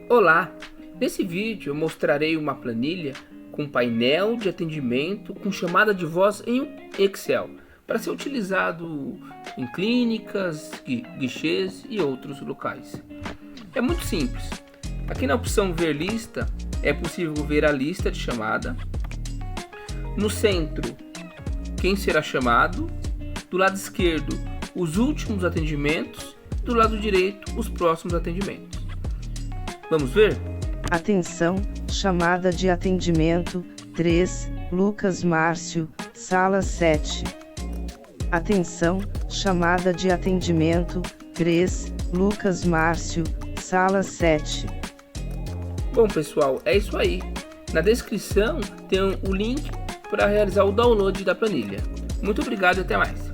Olá! Nesse vídeo eu mostrarei uma planilha com painel de atendimento com chamada de voz em Excel para ser utilizado em clínicas, guichês e outros locais. É muito simples. Aqui na opção ver lista é possível ver a lista de chamada. No centro, quem será chamado. Do lado esquerdo, os últimos atendimentos. Do lado direito, os próximos atendimentos. Vamos ver? Atenção, chamada de atendimento, 3, Lucas Márcio, sala 7. Atenção, chamada de atendimento, 3, Lucas Márcio, sala 7. Bom pessoal, é isso aí. Na descrição tem o link para realizar o download da planilha. Muito obrigado e até mais.